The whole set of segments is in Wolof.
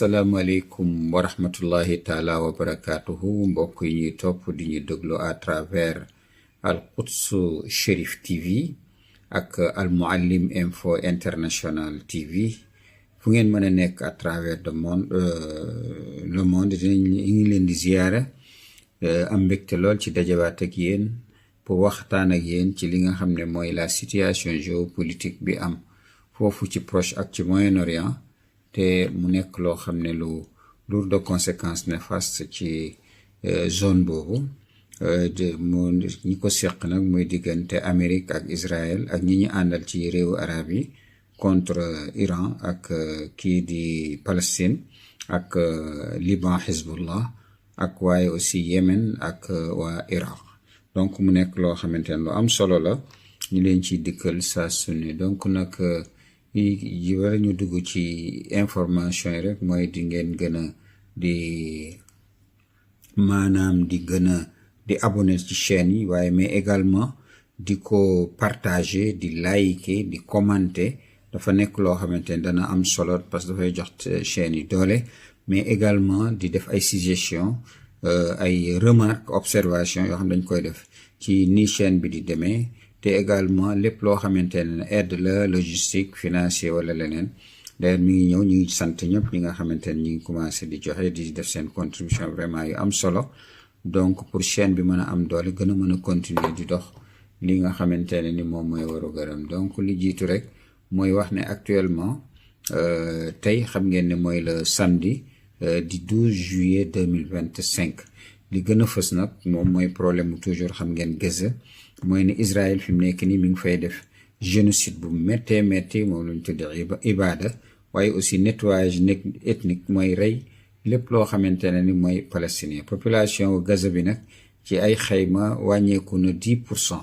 asalaamaaleykum wa rahmatullahi taala wa barakaatuhu mbokk yi ñuy topp di ñu déglu à travers Al Quds Cherif TV ak Al Mouallim Info International TV fu ngeen mën a nekk à travers le monde ñu ngi leen di ziyaara am mbégte lool ci dajawaat ak yéen pour waxtaan ak yéen ci li nga xam ne mooy la situation géopolitique bi am foofu ci Proche ak ci Moyen-Orient te mu nekk loo xam ne lu lourd de conséquences néfastes ci zone boobu ñi ko seq nag mooy diggante Amérique ak Israël ak ñi ñu àndal ci réewu arab yi contre Iran ak kii di Palestine ak Liban Hezbollah ak waaye aussi Yémen ak waa Irak donc mu nekk loo xamante ne lu am solo la ñu leen ciy dikkal saa su ne donc nag yi war ñu dugg ci information yi rek mooy di ngeen gën a di maanaam di gën a di abonné ci chaîne yi waaye mais également di ko partager di liker di commenter dafa nekk loo xamante ne dana am solo parce que dafay jox chaîne yi doole mais également di def ay suggestions ay remarques observations yoo xam dañ koy def ci ni chaîne bi di demee te également lépp loo xamante ne aide la logistique financier wala leneen d'ailleurs mi ngi ñëw ñu ngi sant ñëpp ñi nga xamante ne ñu ngi commencé di joxe di def seen contribution vraiment yu am solo donc pour chaîne bi mën a am doole gën a mën a continuer di dox li nga xamante ne ni moom mooy waru garam donc li jiitu rek mooy wax ne actuellement tey xam ngeen ne mooy le samedi di 12 juillet 2025 li gën a fës nag moom mooy problème mu toujours xam ngeen Gaza mooy ne Israël fi mu nekk nii mi ngi fay def génocide bu méttee métti moom la ñu tuddee ibaada waaye aussi nettoyage ethnique mooy rey lépp loo xamante ne ni mooy palestinien population Gaza bi nag ci ay xayma wàññeeku na 10%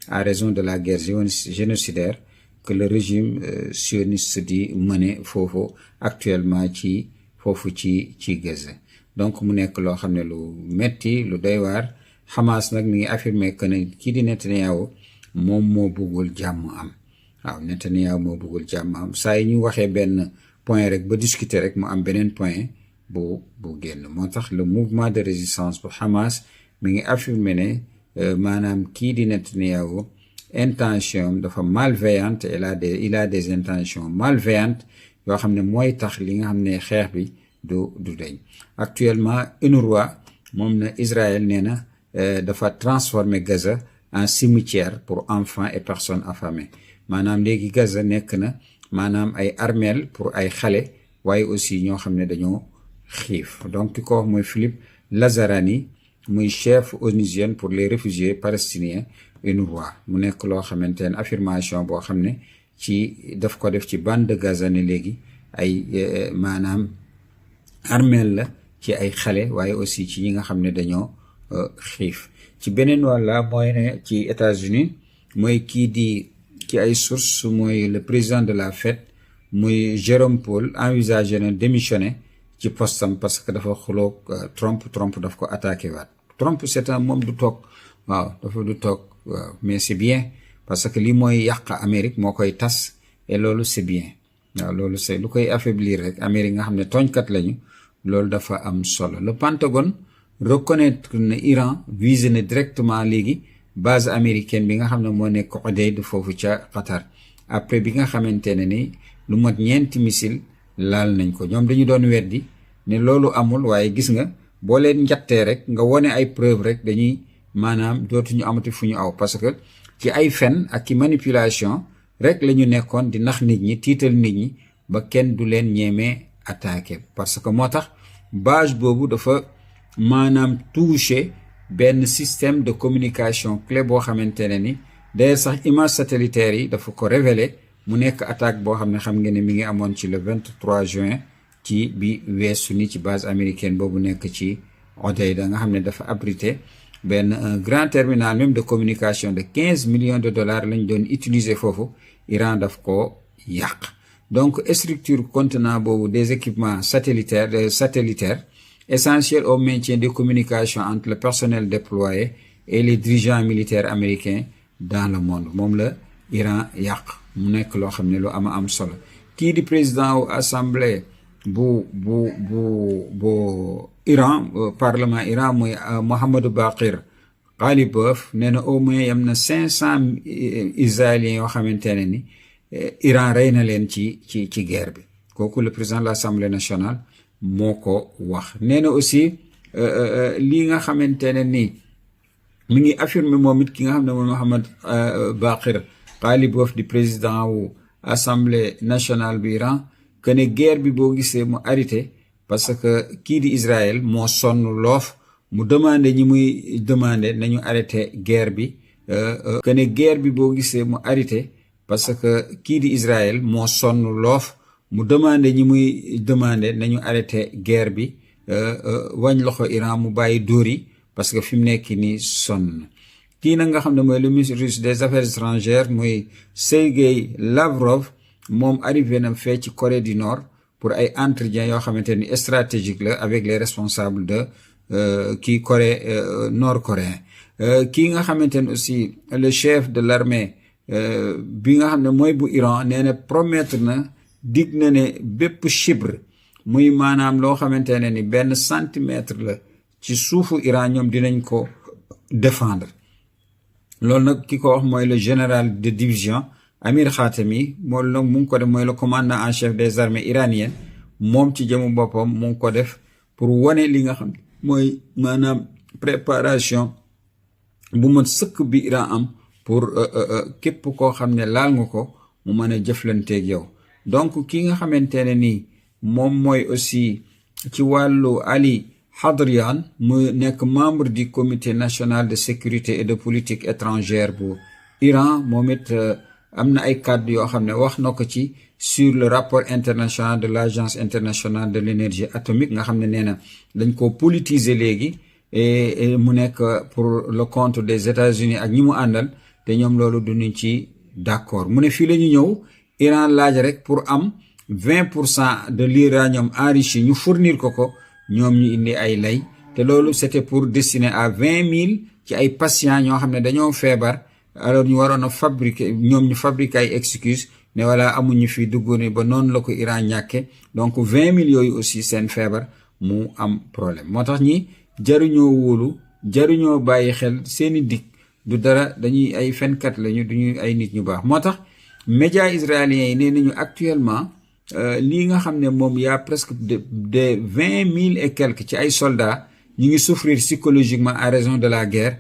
à raison de la guerre génocidaire que le régime sioniste di mener foofu actuellement ci foofu ci Gaza donc mu nekk loo xam ne lu metti lu doy waar Hamas nag mi ngi affirmé que ne kii di Netanyahu moom moo bëggul jàmm am waaw Netanyahu moo bëggul jàmm am saa yi ñu waxee benn point rek ba discuter rek mu am beneen point bu génn moo tax le mouvement de résistance bu Hamas mi ngi affirmé ne maanaam kii di Netanyahu intention dafa malveillante il a des intentions malveillantes yoo xam ne mooy tax li nga xam ne xeex bi du deñ actuellement UNRWA moom na Israël nee na dafa transformer Gaza en cimetière pour enfants et personnes affamées maanaam léegi Gaza nekk na maanaam ay armeel pour ay xale waaye aussi ñoo xam ne dañoo xiif donc ki ko wax mooy Philippe Lazarani muy chef onusien pour les réfugiés palestiniens UNRWA mu nekk loo xamante ne affirmation boo xam ne ci daf ko def ci bande de Gaza ne léegi ay maanaam armeel la ci ay xale waaye aussi ci ñi nga xam ne dañoo xiif ci beneen wàlla mooy ne ci États-Unis mooy kii di ci ay sources mooy le président de la Fed muy Jérôme Powell envisagé na démissionner ci postam parce que dafa xuloog Trump daf ko attaqué waat Trump c'est un moom du toog waaw dafa du toog waaw mais c'est bien parce que li mooy yàq Amérique moo koy tas et loolu c'est bien waaw loolu c'est lu koy affaiblir rek Amérique nga xam ne tooñkat lañu loolu dafa am solo le Pentagone reconnaître na Iran visé na directement léegi base américaine bi nga xam ne moo nekk Udeyd foofu ca Qatar après bi nga xamante ne ni lu mat ñeenti missile laal nañ ko ñoom dañu doon weddi ne loolu amul waaye gis nga boo leen njattee rek nga wone ay preuve rek dañuy maanaam dootuñu amati fu ñu aw parce que ci ay fen ak ci manipulation rek la ñu nekkoon di nax nit ñi tiital nit ñi ba kenn du leen ñeemee attaqué parce que moo tax base boobu dafa maanaam touché benn système de communication clé boo xamante ne ni d'ailleurs sax image satellitaire yi dafa ko révélé mu nekk attaque boo xam ne xam ngeen ne mi ngi amoon ci le 23 juin ci bi weesu ni ci base américaine boobu nekk ci Odeyda nga xam ne dafa abrité benn un grand terminal même de communication de 15 millions de dollars lañ doon utiliser foofu Iran daf ko yàq donc structure contenant boobu des équipements satellitaires essentiels au maintien des communications entre le personnel déployé et les dirigeants militaires américains dans le monde moom la Iran yàq mu nekk loo xam ne lu am solo kii di président wu assemblée bu Iran parlement Iran muy Mohamed Baqir Ghalibaf nee na au moins am na 500 israéliens yoo xamante ne ni Iran rey na leen ci guerre bi. kooku le président de l'Assemblée nationale moo ko wax. nee na aussi lii nga xamante ne ni mi ngi affirmer moom it ki nga xam ne mooy Mohamed Baqir Ghalibaf di président wu Assemblée nationale bi Iran que ne guerre bi boo gisee mu arrêté parce que kii di Israël moo sonn loof mu demandé ñi muy demandé nañu arrêté guerre bi que ne guerre bi boo gisee mu arrêté parce que kii di Israël moo sonn loof mu demandé ñi muy demandé nañu arrêté guerre bi wañ loxo Iran mu bàyyi dóor yi parce que fi mu nekk nii sonn. kii nag nga xam ne mooy le ministre russe des affaires étrangères muy Sergei Lavrov moom arrivé na fee ci Corée du Nord pour ay entretien yoo xamante ni stratégique la avec les responsables de kii Corée nord-coréen. kii nga xamante ne aussi le chef de l'armée bi nga xam ne mooy bu Iran nee na promettre na dig na ne bépp chibre muy maanaam loo xamante ne ni benn centimètre la ci suufu Iran ñoom dinañ ko défendre. loolu nag ki ko wax mooy le général de division Amir Khatami moom nag mu ngi ko def mooy le commandant en chef des armées iraniennes moom ci jëmu boppam mu ngi ko def pour wane li nga xam mooy maanaam préparation bu mën sëkk bi Iran am pour képp koo xam ne laal nga ko mu mën a jëflanteeg yow. donc ki nga xamante ne nii moom mooy aussi ci wàllu Ali Hadrian mu nekk membre du comité national de sécurité et de politique étrangère bu Iran moom it am na ay kàddu yoo xam ne wax na ko ci sur le rapport international de l'agence internationale de l'énergie atomique nga xam ne nee na dañ ko politiser léegi et mu nekk pour le compte des États-Unis ak ñi mu àndal te ñoom loolu duñu ci d'accord. mu ne fii la ñu ñëw Iran laaj rek pour am 20% de l'uranium enrichi ñu fournir ko ñoom ñu indi ay lay te loolu c'était pour destiner à 20 000 ci ay patients ñoo xam ne dañoo feebar. alors ñu waroon a fabriquer ñoom ñu fabriquer ay excuse ne wala amuñu fi dugg ni ba noonu la ko Iran ñàkke donc 20 000 yooyu aussi seen feebar mu am problème. moo tax ñi jaruñoo wóolu jaruñoo bàyyi xel seeni dig du dara dañuy ay fenkat lañu duñu ay nit ñu baax. moo tax médias israéliens yi nee nañu actuellement lii nga xam ne moom y a presque de 20 000 et quelques ci ay soldats ñu ngi souffrir psychologiquement à raison de la guerre.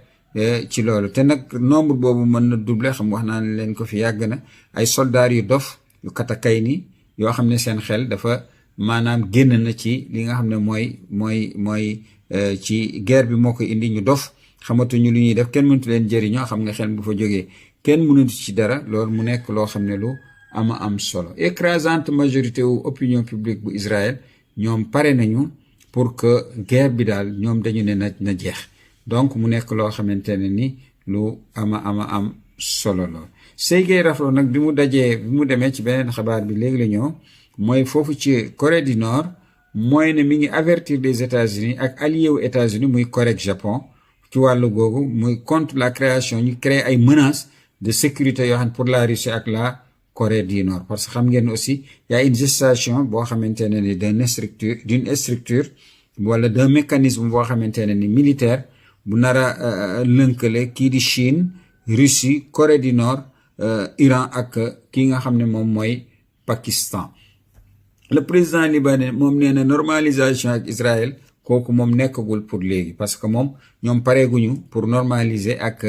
ci loolu te nag nombre boobu mën na doubler xam wax naa leen ko fi yàgg na ay soldats yu dof yu katakay ni yoo xam ne seen xel dafa maanaam génn na ci li nga xam ne mooy ci guerre bi moo ko indi ñu dof xamatuñu lu ñuy def kenn mënatu leen jëriñoo xam nga xel bu fa jógee kenn mënatu ci dara loolu mu nekk loo xam ne lu ama am solo. écrasante majorité wu opinion publique bu Israël ñoom pare nañu pour que guerre bi daal ñoom dañu ne na jeex. donc mu nekk loo xamante ne ni lu ama am solo la. Sergei Lavrov nag bi mu demee ci beneen xabaar bi léegi la ñëw mooy foofu ci Corée du Nord mooy ne mi ngi avertir des États-Unis ak allié wu États-Unis muy Corée ak Japon ci wàllu googu muy contre la création ñu créer ay menaces de sécurité yoo xam ne pour la Russie ak la Corée du Nord. parce que xam ngeen aussi y a une gestation boo xamante ne ni d'une structure wala d'un mécanisme boo xamante ne ni militaire bu nar a lënkale kii di Chine Russie Corée du Nord Iran ak kii nga xam ne moom mooy Pakistan. le président libanais moom nee na normalisation ak Israël kooku moom nekkagul pour léegi parce que moom ñoom pareeguñu pour normaliser ak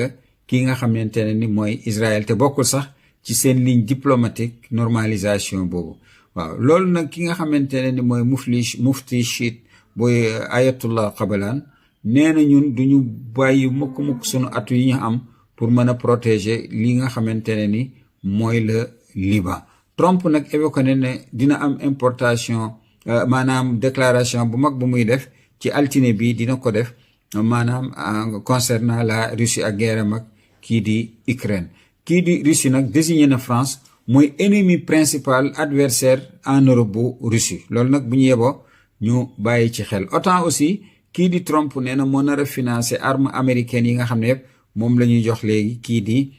kii nga xamante ne ni mooy Israël te bokkul sax ci seen ligne diplomatique normalisation boobu. waaw loolu nag ki nga xamante ne ni mooy mufti chiite booy Ayatollah Qabalan nee na ñun duñu bàyyi mukk sunu atu yi ñu am pour mën a protéger li nga xamante ne ni mooy le Liban. Trump nag évoqué ne dina am importation maanaam déclaration bu mag bu muy def ci altine bi dina ko def maanaam concernant la Russie ak guerre mag kii di Ukraine. kii di Russie nag désigné na France mooy ennemi principal adversaire en Europe bu Russie loolu nag bu ñu yeboo ñu bàyyi ci xel. OTAN aussi kii di Trump nee na moo nar a financer armes américaines yi nga xam ne yëpp moom la ñuy jox léegi kii di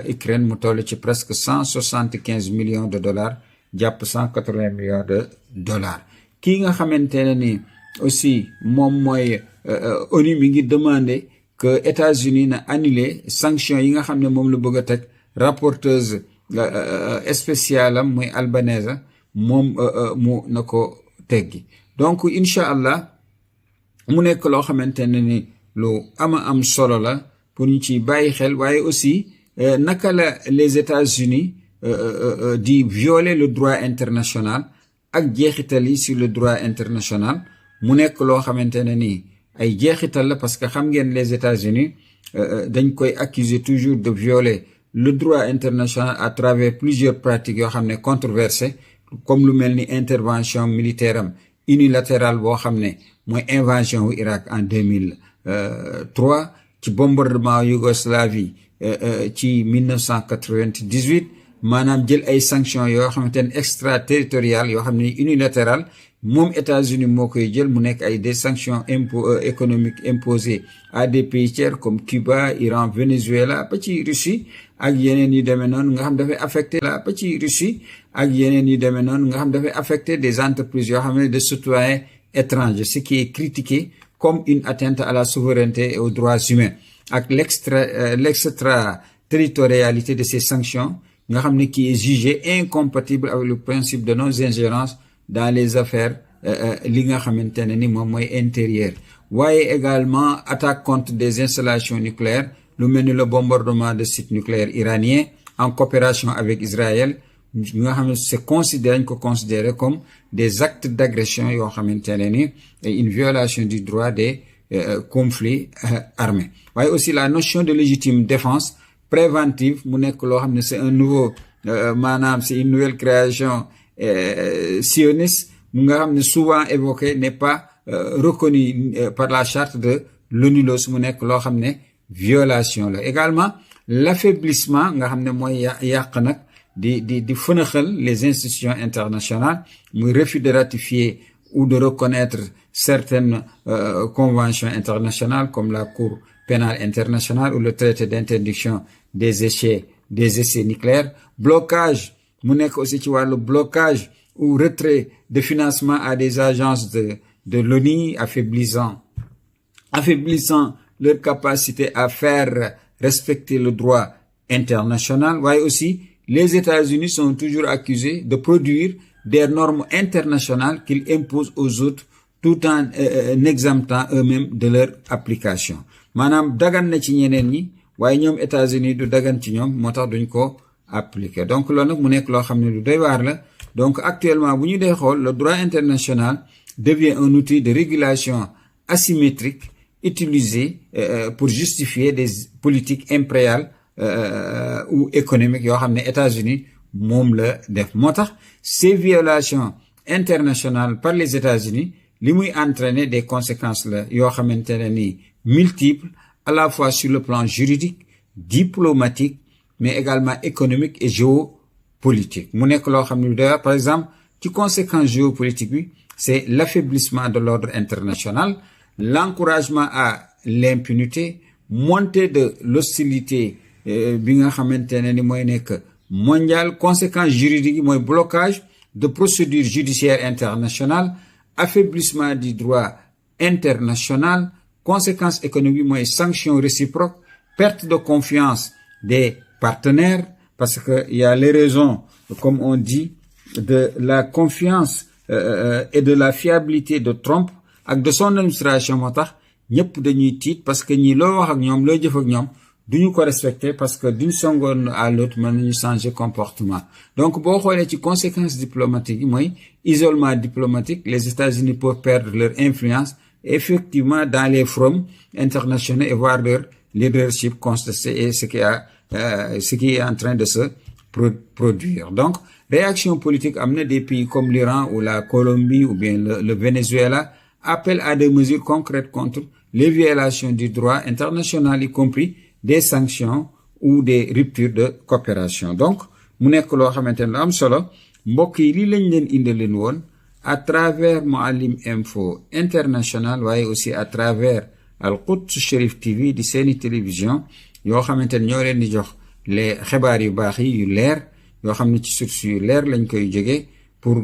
Ukraine mu toll ci presque $175 millions jàpp $180 millions. kii nga xamante ne ni aussi moom mooy ONU mi ngi demander que États-Unis na annuler sanctions yi nga xam ne moom la bëgg a teg rapporteuse spéciale am muy Albanese moom mu na ko teggi. donc incha allah mu nekk loo xamante ne ni lu am solo la pour ñu ci bàyyi xel, waaye aussi naka la les États-Unis di violer le droit international ak jeexital yi sur le droit international. mu nekk loo xamante ne ni ay jeexital la parce que xam ngeen les États-Unis dañ koy accuser toujours de violer le droit international à travers plusieurs pratiques yoo xam ne controversées, comme lu mel ni intervention militaire am unilatérale boo xam ne mooy invasion wu Irak en 2003, ci bombardement Yougoslavie ci 1998, maanaam jël ay sanctions yoo xamante ne extraterritoriales yoo xam ne unilatérales, moom États-Unis moo koy jël mu nekk ay des sanctions économiques imposées à des pays tiers comme Cuba, Iran, Venezuela ba ci Russie ak yeneen yu demee noonu nga xam dafay affecté ba ci Russie ak yeneen yu demee noonu nga xam dafay affecté des entreprises yoo xam ne de citoyens étrangers, ce qui est critiqué comme une atteinte à la souveraineté et aux droits humains, ak l'extraterritorialité de ces sanctions nga xam ne qui est jugé incompatible avec le principe de non-ingérence dans les affaires li nga xamante ne ni moom mooy intérieur. waaye également attaque contre des installations nucléaires lu mel ni le bombardement de sites nucléaires iraniens en coopération avec Israël, nga xam ne c'est considéré comme des actes d'agression yoo xamante ne ni une violation du droit des conflits armés. waaye aussi la notion de légitime défense préventive mu nekk loo xam ne c'est un nouveau maanaam c'est une nouvelle création sioniste mu nga xam ne souvent évoqué, n'est pas reconnu par la charte de l'ONU. mu nekk loo xam ne violation la. également l'affaiblissement nga xam ne mooy yàq nag di fënaxal les institutions internationales, muy refus de ratifier ou de reconnaître certaines conventions internationales comme la Cour pénale internationale ou le traité d'interdiction des essais nucléaires. blocage mu nekk aussi ci wàllu blocage ou retrait de financement à des agences de l'ONU, affaiblissant leur capacité à faire respecter le droit international. waaye aussi les États-Unis sont toujours accusés de produire des normes internationales qu'ils imposent aux autres tout en exemptant eux-mêmes de leur application. maanaam dagan na ci ñeneen ñi waaye ñoom États-Unis du dagan ci ñoom, moo tax duñ ko appliquer. donc loolu nag mu nekk loo xam ne lu doy waar la. donc actuellement bu ñu dee xool, le droit international devient un outil de régulation asymétrique utilisé pour justifier des politiques impériales ou économiques yoo xam ne États-Unis moom la def. moo tax ces violations internationales par les États-Unis li muy entraîner des conséquences la yoo xamante ne ni multiples, à la fois sur le plan juridique, diplomatique, mais également économique et géopolitique. mu nekk loo xam ne d'ailleurs par exemple ci conséquences géopolitiques bi, c'est l'affaiblissement de l'ordre international, l'encouragement à l'impunité, montée de l'hostilité bi nga xamante ne ni mooy nekk mondial. conséquences juridiques yi mooy blocage de procédures judiciaires internationales, affaiblissement du droit international. conséquences économiques mooy sanctions réciproques, perte de confiance des partenaires, parce que il y a les raisons, comme on dit, de la confiance et de la fiabilité de Trump ak de son administration. moo tax ñëpp dañuy tiit parce que ñi loo wax ak ñoom loo jëf ak ñoom duñu ko respecter, parce que d'une seconde à l'autre mën nañu changer comportement. donc boo xoolee ci conséquences diplomatiques yi mooy isolement diplomatique, les États-Unis peuvent perdre leur influence effectivement dans les forums internationaux et voir leur leadership contesté, et ce qui est en train de se produire. donc réaction politique am na des pays comme l'Iran ou la Colombie ou bien le Venezuela appellent à des mesures concrètes contre les violations du droit international, y compris des sanctions ou des ruptures de coopération. donc mu nekk loo xamante ne lu am solo. mbokk yi lii lañ leen indileen woon à travers Mouhalim Info International, waaye aussi à travers Al Quds Cherif TV di seeni télévision yoo xamante ne ñoo leen di jox les xibaar yu baax yi yu leer yoo xam ne ci source yu leer lañ koy jóge pour